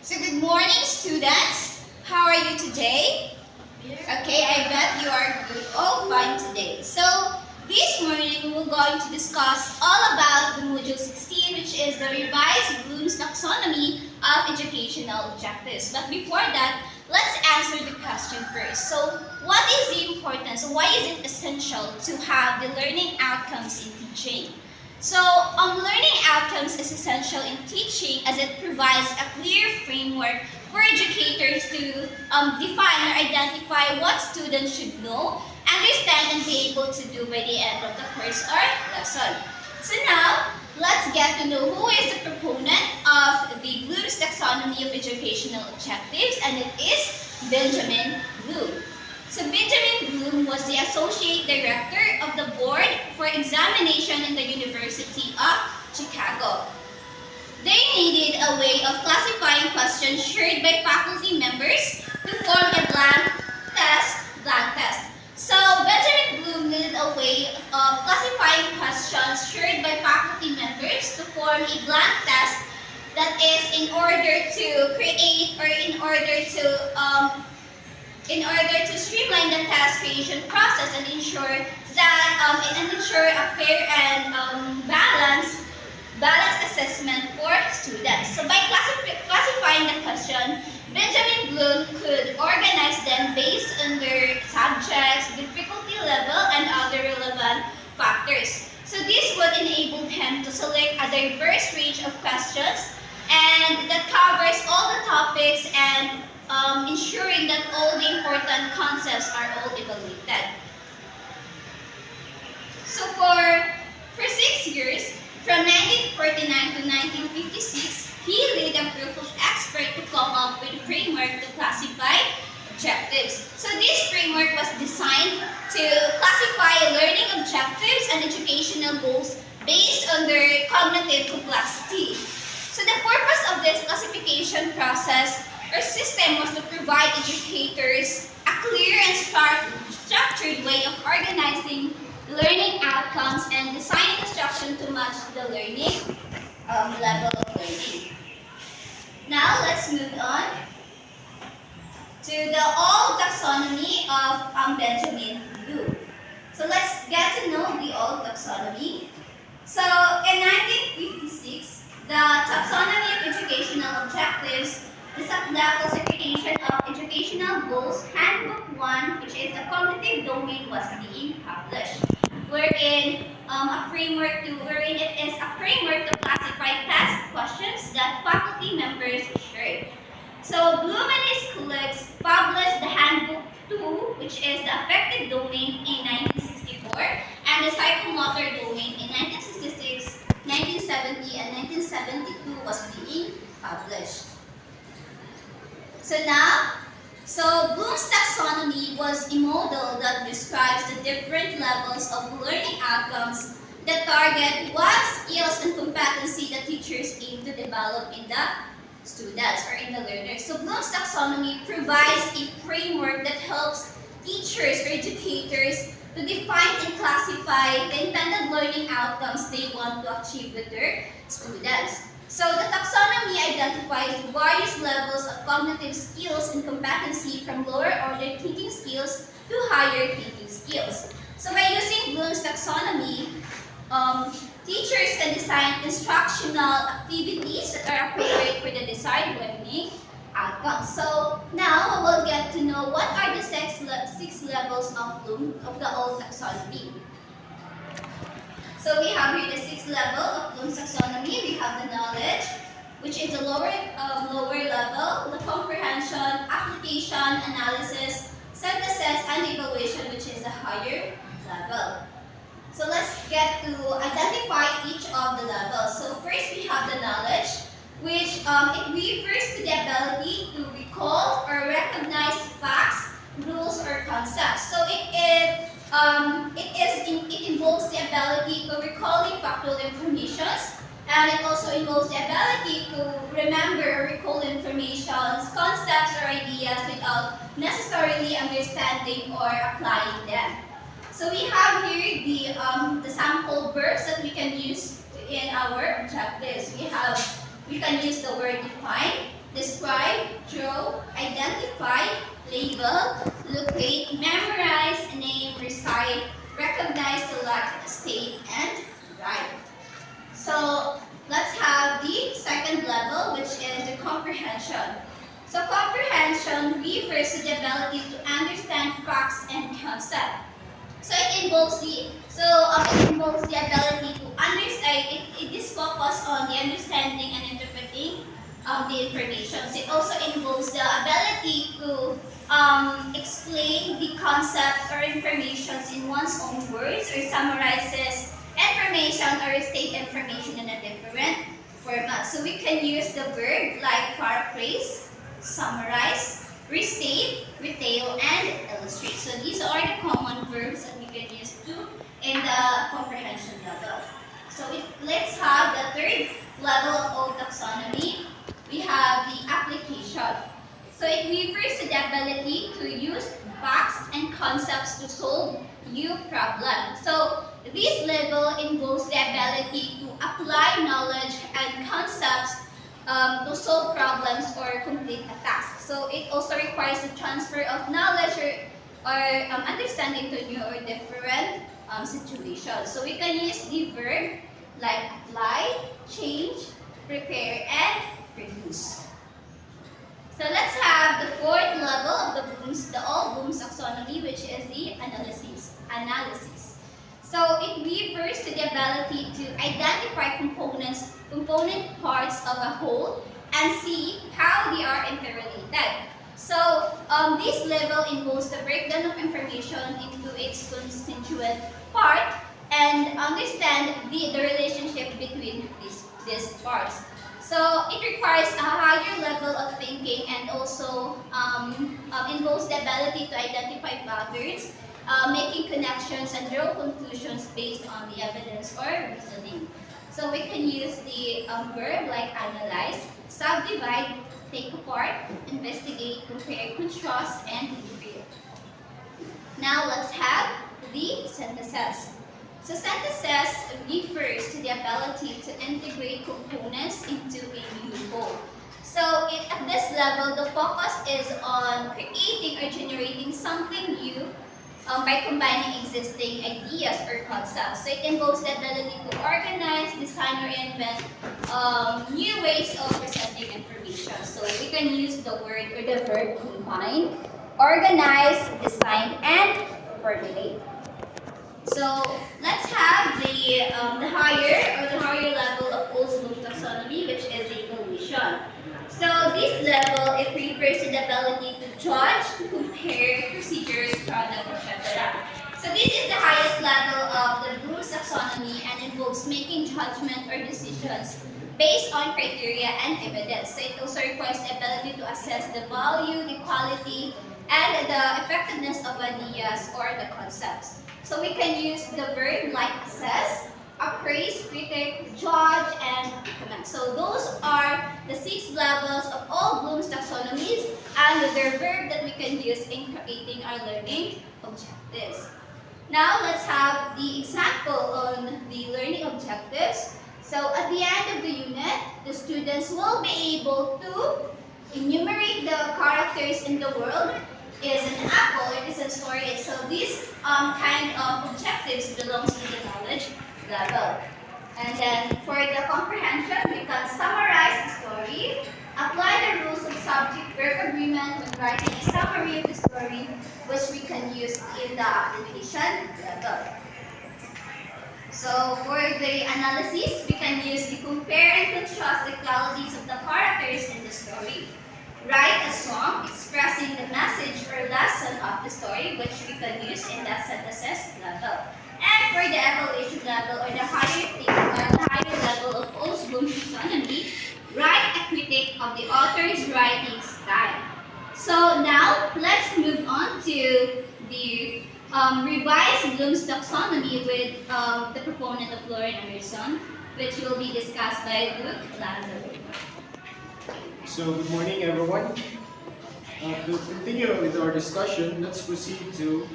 So good morning, students. How are you today? Okay, I bet you are good, all fine today. So this morning we're going to discuss all about the Module 16, which is the revised Bloom's Taxonomy of Educational Objectives. But before that, let's answer the question first. So what is the importance? Why is it essential to have the learning outcomes in teaching? So, learning outcomes is essential in teaching as it provides a clear framework for educators to define or identify what students should know, understand, and be able to do by the end of the course or lesson. So now, let's get to know who is the proponent of the Bloom's Taxonomy of Educational Objectives, and it is Benjamin Bloom. So Benjamin Bloom was the Associate Director of the Board for Examination in the University of Chicago. They needed a way of classifying questions shared by faculty members to form a blank test. So Benjamin Bloom needed a way of classifying questions shared by faculty members to form a blank test, that is in order to create or in order to streamline the test creation process and ensure a fair and balanced assessment for students. So by classifying the question, Benjamin Bloom could organize them based on their subjects, difficulty level, and other relevant factors. So this would enable him to select a diverse range of questions and that covers all the topics and ensuring that all the important concepts are all evaluated. So for 6 years, from 1949 to 1956, he led a group of experts to come up with a framework to classify objectives. So this framework was designed to classify learning objectives and educational goals based on their cognitive complexity. So the purpose of this classification process or system was to provide educators a clear and structured way of organizing learning outcomes and designing instruction to match the learning level of learning. Now let's move on to the old taxonomy of Benjamin Bloom. So let's get to know the old taxonomy. So in 1956, the Taxonomy of Educational Objectives, the classification of educational goals, handbook 1, which is the cognitive domain, was being published, wherein it is a framework to classify test questions that faculty members shared. So Bloom and his colleagues published the handbook 2, which is the affective domain, in 1964, and the psychomotor domain in 1966, 1970, and 1972 was being published. So Bloom's taxonomy was a model that describes the different levels of learning outcomes that target what skills and competency the teachers aim to develop in the students or in the learners. So Bloom's taxonomy provides a framework that helps teachers or educators to define and classify the intended learning outcomes they want to achieve with their students. So the taxonomy identifies various levels of cognitive skills and competency from lower order thinking skills to higher thinking skills. So by using Bloom's taxonomy, teachers can design instructional activities that are appropriate for the desired learning outcomes. So now we will get to know what are the six levels of Bloom of the old taxonomy. So we have here the 6th level of Bloom's taxonomy. We have the knowledge, which is the lower level, the comprehension, application, analysis, synthesis, and evaluation, which is the higher level. So let's get to identify each of the levels. So first we have the knowledge, which it refers to the ability to recall or recognize facts, rules, or concepts. So it involves the ability to recalling factual information, and it also involves the ability to remember or recall information, concepts, or ideas without necessarily understanding or applying them. So we have here the sample verbs that we can use in our objectives. We can use the word define, describe, comprehension. So comprehension refers to the ability to understand facts and concepts. So it involves the ability to understand. It is focused on the understanding and interpreting the information. So it also involves the ability to explain the concepts or information in one's own words, or summarizes information or state information in a different format. So we can use the verb like paraphrase, summarize, restate, retail, and illustrate. So these are the common verbs that we can use in the comprehension level. So let's have the third level of taxonomy. We have the application. So it refers to the ability to use facts and concepts to solve new problems. So this level involves the ability to apply knowledge and concepts to solve problems or complete a task. So it also requires the transfer of knowledge or understanding to new or different situations. So we can use the verb like apply, change, prepare, and produce. So let's have the fourth level of the all Bloom's taxonomy, which is the analysis. So it refers to the ability to identify component parts of a whole and see how they are interrelated. So this level involves the breakdown of information into its constituent part and understand the relationship between these parts. So it requires a higher level of thinking and also involves the ability to identify patterns, making connections and draw conclusions based on the evidence or reasoning. So we can use the verb like analyze, subdivide, take apart, investigate, compare, contrast, and interpret. Now let's have the synthesis. So synthesis refers to the ability to integrate components into a new whole. So at this level, the focus is on creating or generating something new by combining existing ideas or concepts. So it involves the ability to organize, design, or invent new ways of presenting information. So we can use the word or the verb combine, organize, design, and formulate. So let's have the higher level of Bloom's taxonomy, which is the evaluation. So this level, it refers to the ability to judge, to compare procedures, product, etc. So this is the highest level of the Bloom's taxonomy and involves making judgment or decisions based on criteria and evidence. So it also requires the ability to assess the value, the quality, and the effectiveness of ideas or the concepts. So we can use the verb like assess, appraise, critic, judge, and recommend. So those are the 6 levels of all Bloom's taxonomies and their verb that we can use in creating our learning objectives. Now let's have the example on the learning objectives. So at the end of the unit, the students will be able to enumerate the characters in the world. Is an apple, it is a story. So these kind of objectives belongs to the knowledge level. And then for the comprehension, we can summarize the story, apply the rules of subject-verb agreement when writing a summary of the story, which we can use in the application level. So for the analysis, we can use the compare and contrast the qualities of the characters in the story. Write a song expressing the message or lesson of the story, which we can use in the synthesis level. And for the evaluation level, or the higher level of Bloom's taxonomy, write a critique of the author's writing style. So now let's move on to the revised Bloom's taxonomy with the proponent of Lauren Anderson, which will be discussed by Luke Lazaro. So good morning, everyone. To continue with our discussion, let's proceed to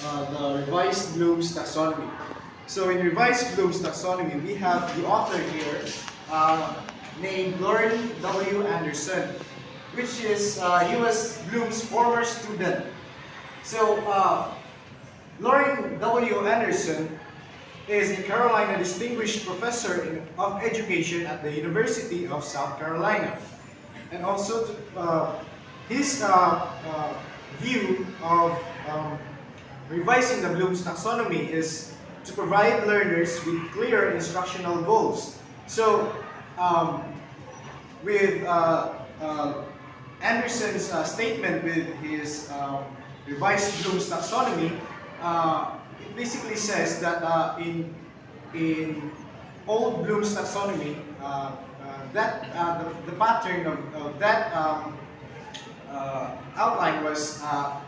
the revised Bloom's taxonomy. So in revised Bloom's taxonomy, we have the author here named Lauren W. Anderson, which is U.S. Bloom's former student. So Lauren W. Anderson is in Carolina Distinguished Professor of Education at the University of South Carolina. And also his view of revising the Bloom's taxonomy is to provide learners with clear instructional goals. So with Anderson's statement with his revised Bloom's taxonomy, it basically says that in old Bloom's taxonomy, the pattern of that outline was a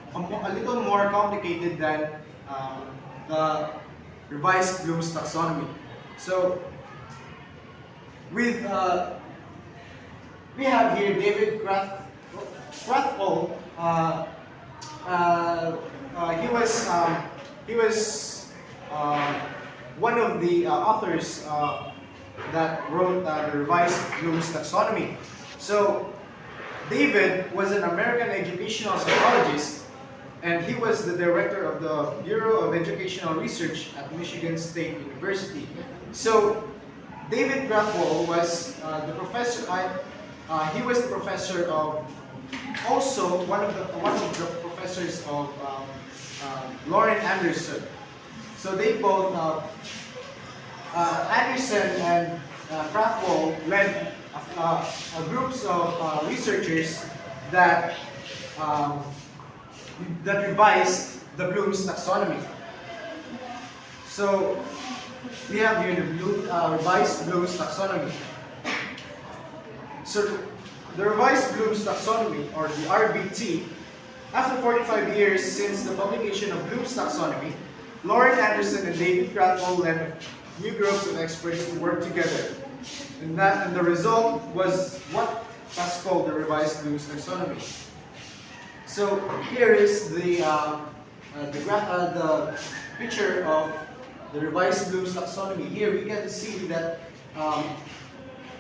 little more complicated than the revised Bloom's taxonomy. So with we have here David Krathwohl. He was one of the authors that wrote the revised Bloom's taxonomy. So David was an American educational psychologist, and he was the director of the Bureau of Educational Research at Michigan State University. So David Krathwohl was the professor. He was the professor of, also one of the professors of Lauren Anderson. So they both, Anderson and Krathwohl led groups of researchers that that revised the Bloom's taxonomy. So we have here the revised Bloom's taxonomy. So the revised Bloom's taxonomy, or the RBT, after 45 years since the publication of Bloom's taxonomy, Lauren Anderson and David Krathwohl led new groups of experts to work together. And the result was what was called the revised Bloom's taxonomy. So here is the picture of the revised Bloom's taxonomy. Here we can see that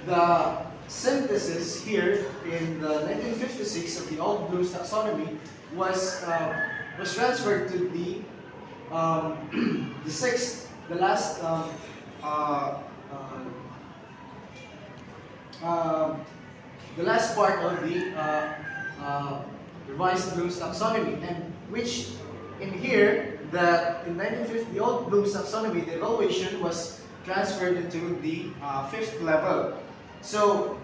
the synthesis here in the 1956 of the old Bloom's taxonomy was transferred to the the last part of the revised Bloom's taxonomy, and which in here that in 1950 the old Bloom's taxonomy, the evaluation was transferred into the fifth level. So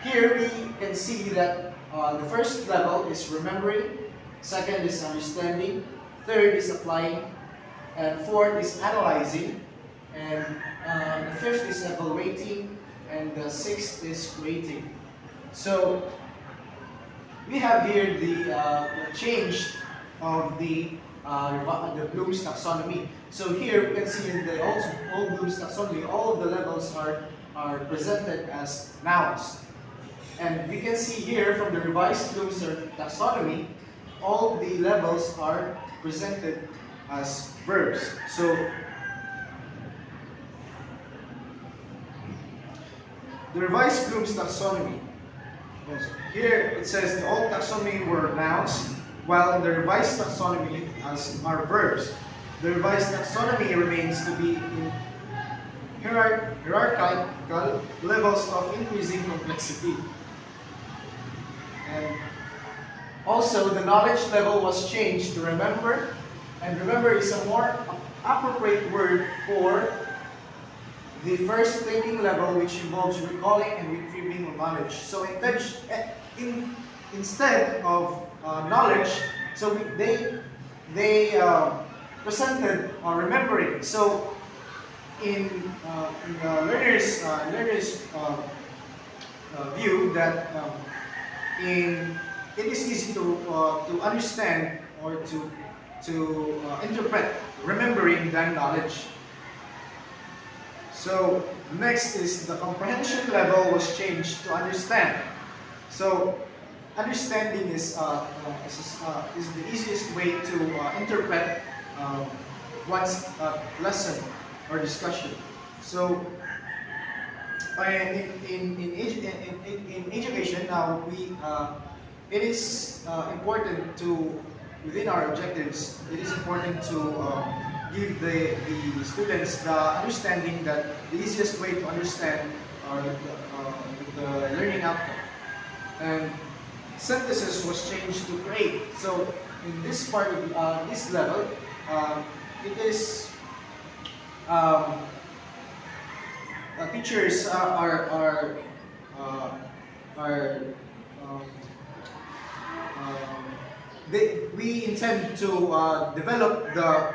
here we can see that the first level is remembering, second is understanding, third is applying, and fourth is analyzing, and the fifth is evaluating, and the sixth is creating. So we have here the change of the Bloom's taxonomy. So here we can see in the old Bloom's taxonomy, all of the levels are presented as nouns. And we can see here from the revised Bloom's taxonomy, all the levels are presented as verbs. So the revised Bloom's taxonomy, here it says the old taxonomy were nouns, while in the revised taxonomy are verbs. The revised taxonomy remains to be in hierarchical levels of increasing complexity. And also the knowledge level was changed to remember, and remember is a more appropriate word for the first thinking level, which involves recalling and retrieving knowledge. So instead of knowledge, so they presented remembering. So in the learner's view, that it is easy to understand or to interpret remembering than knowledge. So next is the comprehension level was changed to understand. So understanding is the easiest way to interpret one's lesson or discussion. So in education now, it is important to, within our objectives, it is important to give the students the understanding that the easiest way to understand the learning outcome. And synthesis was changed to create. So in this part of this level, it is um, teachers uh, are um, um, we intend to develop the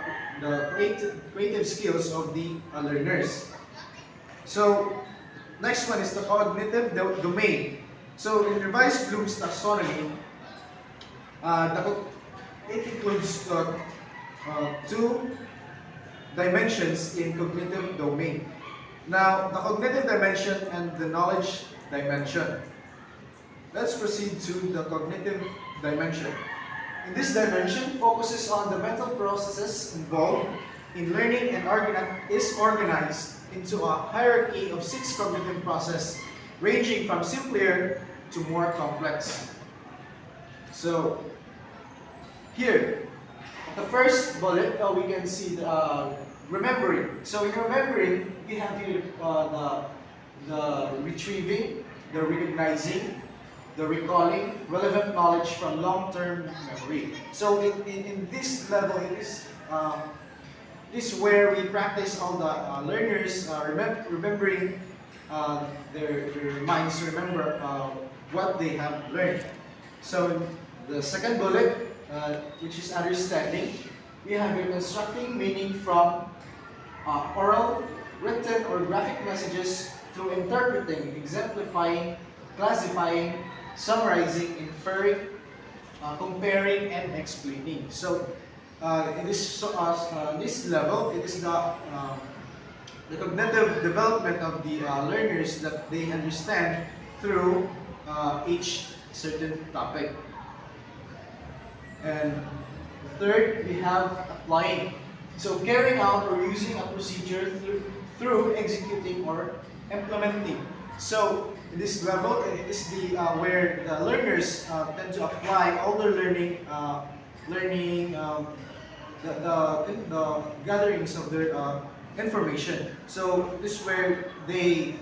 creative skills of the learners. So next one is the cognitive domain. So in revised Bloom's taxonomy, it includes two dimensions in cognitive domain. Now, the cognitive dimension and the knowledge dimension. Let's proceed to the cognitive dimension. In this dimension, focuses on the mental processes involved in learning and is organized into a hierarchy of 6 cognitive processes ranging from simpler to more complex. So, here, the first bullet, we can see the remembering. So in remembering, we have here the retrieving, the recognizing, the recalling relevant knowledge from long-term memory. So in this level, it is this is where we practice all the learners remembering their minds to remember what they have learned. So the second bullet, which is understanding, we have here constructing meaning from oral, written, or graphic messages through interpreting, exemplifying, classifying, summarizing, inferring, comparing, and explaining. So in this level, it is the cognitive development of the learners that they understand through each certain topic. And the third, we have applying. So carrying out or using a procedure through executing or implementing. So in this level, it is the where the learners tend to apply all their the gatherings of their information. So this is where they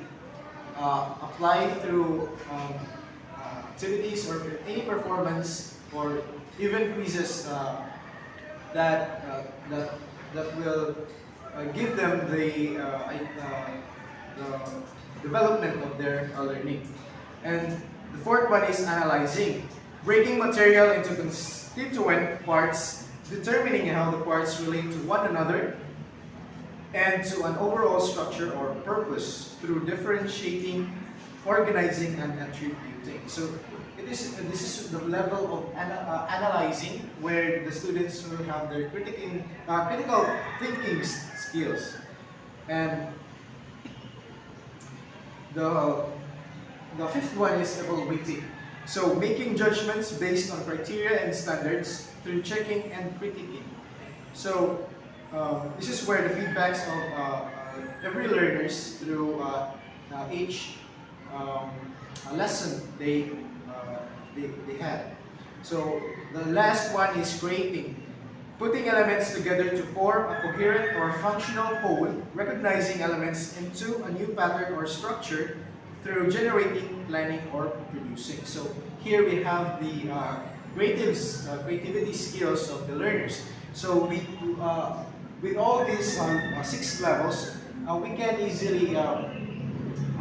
apply through activities or any performance or even quizzes that will give them the development of their learning. And the fourth one is analyzing, breaking material into constituent parts, determining how the parts relate to one another and to an overall structure or purpose through differentiating, organizing, and attributing. So this is the level of analyzing where the students will have their critical thinking skills. And the fifth one is evaluating. So making judgments based on criteria and standards through checking and critiquing. So this is where the feedbacks of every learners through each lesson they had. So the last one is creating, putting elements together to form a coherent or functional whole, recognizing elements into a new pattern or structure through generating, planning, or producing. So here we have the creativity skills of the learners. So with all these 6 levels, we can easily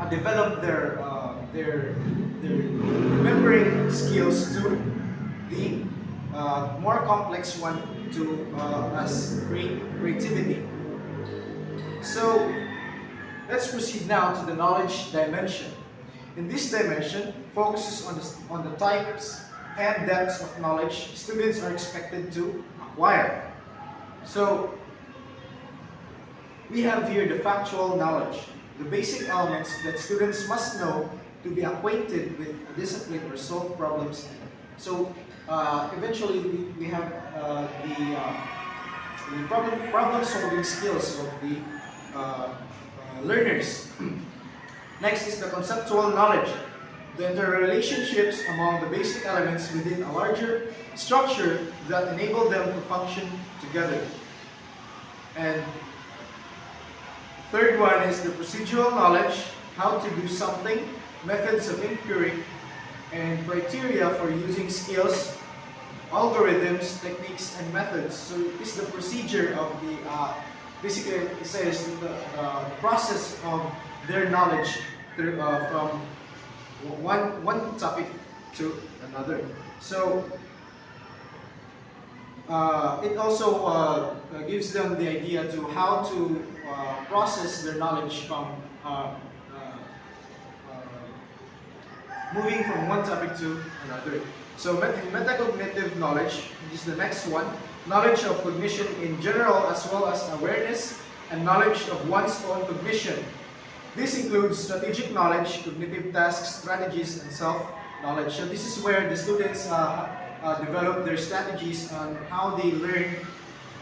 develop their remembering skills to the more complex one to as creativity. So let's proceed now to the knowledge dimension. In this dimension, focuses on the types and depths of knowledge students are expected to acquire. So we have here the factual knowledge, the basic elements that students must know to be acquainted with a discipline or solve problems. So eventually we have the problem solving skills of the learners. Next is the conceptual knowledge, the interrelationships among the basic elements within a larger structure that enable them to function together. And third one is the procedural knowledge, how to do something, methods of inquiry, and criteria for using skills, algorithms, techniques, and methods. So it's the procedure of the, basically it says the process of their knowledge through, from one topic to another. So it also gives them the idea to how to process their knowledge from moving from one topic to another. So metacognitive knowledge, which is the next one, knowledge of cognition in general as well as awareness and knowledge of one's own cognition. This includes strategic knowledge, cognitive tasks, strategies, and self-knowledge. So this is where the students develop their strategies on how they learn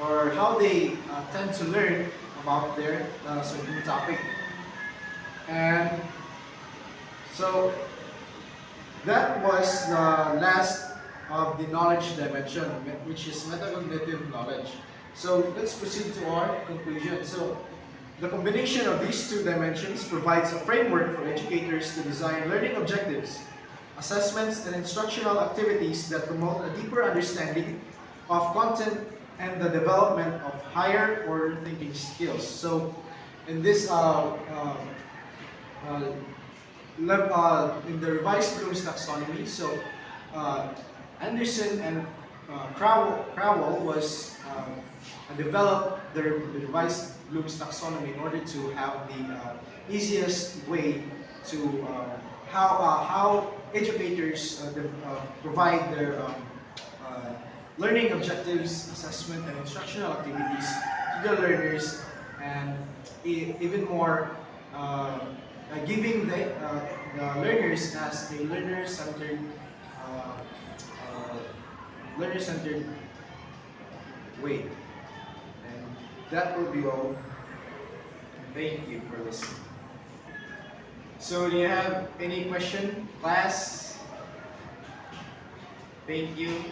or how they tend to learn about their certain topic. And so that was the last of the knowledge dimension, which is metacognitive knowledge. So let's proceed to our conclusion. So the combination of these two dimensions provides a framework for educators to design learning objectives, assessments, and instructional activities that promote a deeper understanding of content and the development of higher order thinking skills. So in this in the revised Bloom's taxonomy, so Anderson and Crowell was developed the revised Bloom's taxonomy in order to have the easiest way to how educators provide their learning objectives, assessment, and instructional activities to the learners, and even more giving the learners as a learner-centered way. And that will be all. Thank you for listening. So do you have any question, class? Thank you.